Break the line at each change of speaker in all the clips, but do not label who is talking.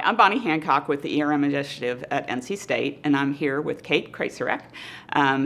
I'm Bonnie Hancock with the ERM Initiative at NC State, and I'm here with Kate Kraycirik,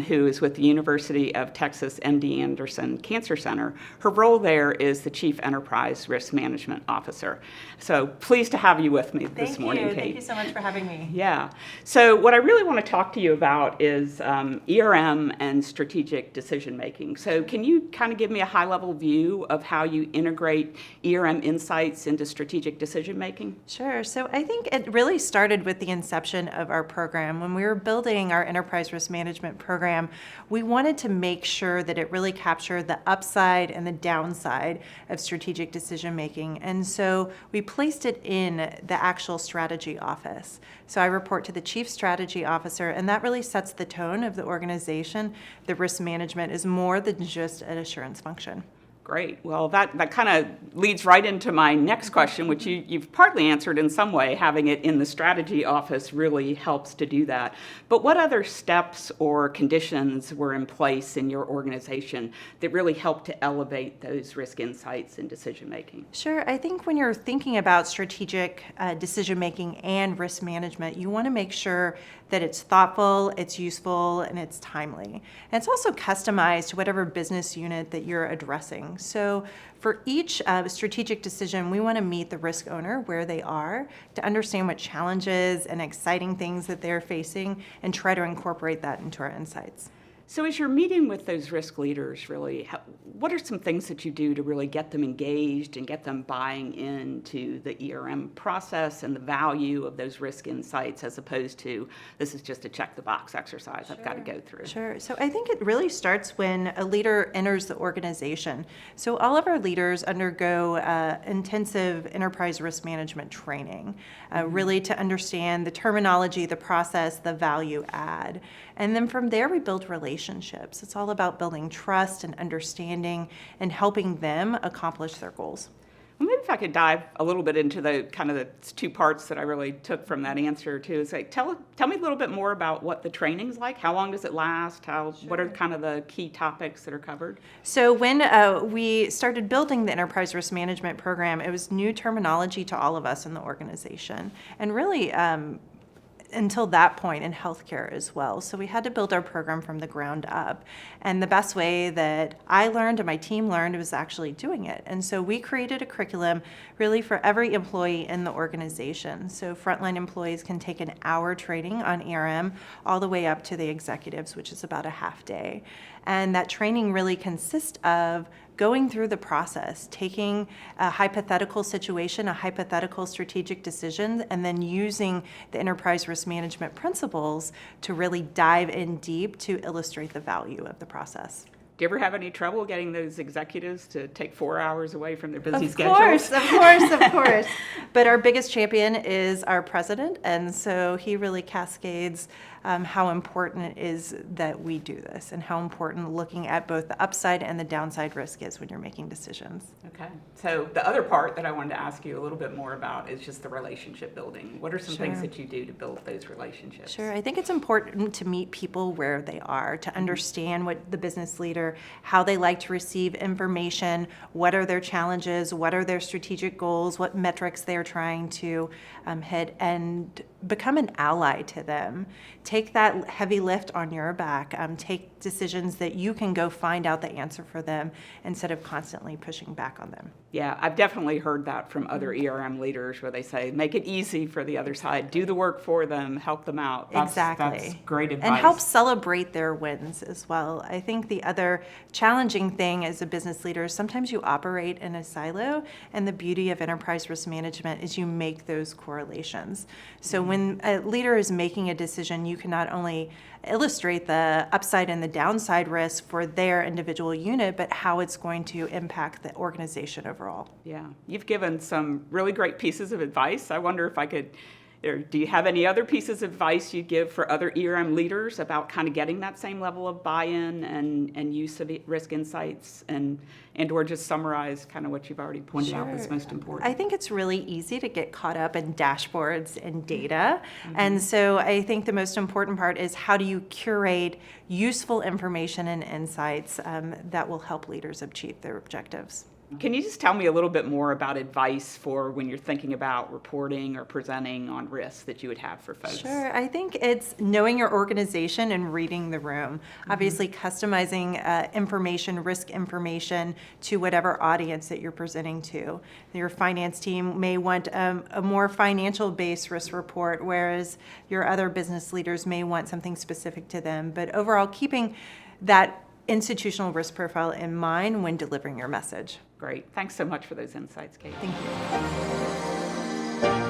who is with the University of Texas M.D. Anderson Cancer Center. Her role there is the Chief Enterprise Risk Management Officer. So pleased to have you with me this morning, Kate.
Thank you so much for having me.
Yeah. So what I really want to talk to you about is ERM and strategic decision making. So can you kind of give me a high-level view of how you integrate ERM insights into strategic decision making?
Sure. So I think it really started with the inception of our program. When we were building our enterprise risk management program, we wanted to make sure that it really captured the upside and the downside of strategic decision making. And so we placed it in the actual strategy office. So I report to the chief strategy officer, and that really sets the tone of the organization. The risk management is more than just an assurance function.
Great. Well, that kind of leads right into my next question, which you've partly answered in some way. Having it in the strategy office really helps to do that. But what other steps or conditions were in place in your organization that really helped to elevate those risk insights in decision making?
Sure. I think when you're thinking about strategic decision making and risk management, you want to make sure that it's thoughtful, it's useful, and it's timely. And it's also customized to whatever business unit that you're addressing. So for each strategic decision, we want to meet the risk owner where they are to understand what challenges and exciting things that they're facing and try to incorporate that into our insights.
So as you're meeting with those risk leaders, really, what are some things that you do to really get them engaged and get them buying into the ERM process and the value of those risk insights as opposed to this is just a check the box exercise I've got to go through?
Sure. So I think it really starts when a leader enters the organization. So all of our leaders undergo intensive enterprise risk management training, really to understand the terminology, the process, the value add. And then from there, we build relationships. It's all about building trust and understanding and helping them accomplish their goals.
Well, maybe if I could dive a little bit into the kind of the two parts that I really took from that answer too. Is like tell me a little bit more about what the training's like. How long does it last? What are kind of the key topics that are covered?
So when we started building the enterprise risk management program, it was new terminology to all of us in the organization, and really until that point in healthcare as well. So we had to build our program from the ground up. And the best way that I learned and my team learned was actually doing it. And so we created a curriculum really for every employee in the organization. So frontline employees can take an hour training on ERM all the way up to the executives, which is about a half day. And that training really consists of going through the process, taking a hypothetical situation, a hypothetical strategic decision, and then using the enterprise risk management principles to really dive in deep to illustrate the value of the process.
Do you ever have any trouble getting those executives to take 4 hours away from their busy schedules?
Of course. But our biggest champion is our president, and so he really cascades how important it is that we do this and how important looking at both the upside and the downside risk is when you're making decisions.
Okay. So the other part that I wanted to ask you a little bit more about is just the relationship building. What are some things that you do to build those relationships?
Sure. I think it's important to meet people where they are, to understand what the business leader, how they like to receive information, what are their challenges, what are their strategic goals, what metrics they're trying to hit, and become an ally to them. Take that heavy lift on your back. Take decisions that you can go find out the answer for them instead of constantly pushing back on them.
Yeah, I've definitely heard that from other ERM leaders where they say, make it easy for the other side, do the work for them, help them out. That's great advice.
And help celebrate their wins as well. I think the other challenging thing as a business leader is sometimes you operate in a silo, and the beauty of enterprise risk management is you make those correlations. So when a leader is making a decision, you can not only illustrate the upside and the downside risk for their individual unit, but how it's going to impact the organization overall.
Yeah, you've given some really great pieces of advice. I wonder if I could, or do you have any other pieces of advice you'd give for other ERM leaders about kind of getting that same level of buy-in and use of risk insights and or just summarize kind of what you've already pointed out that's most important?
I think it's really easy to get caught up in dashboards and data. And so I think the most important part is how do you curate useful information and insights that will help leaders achieve their objectives.
Can you just tell me a little bit more about advice for when you're thinking about reporting or presenting on risks that you would have for folks?
Sure. I think it's knowing your organization and reading the room. Obviously, customizing information, risk information to whatever audience that you're presenting to. Your finance team may want a more financial-based risk report, whereas your other business leaders may want something specific to them. But overall, keeping that institutional risk profile in mind when delivering your message.
Great. Thanks so much for those insights, Kate.
Thank you.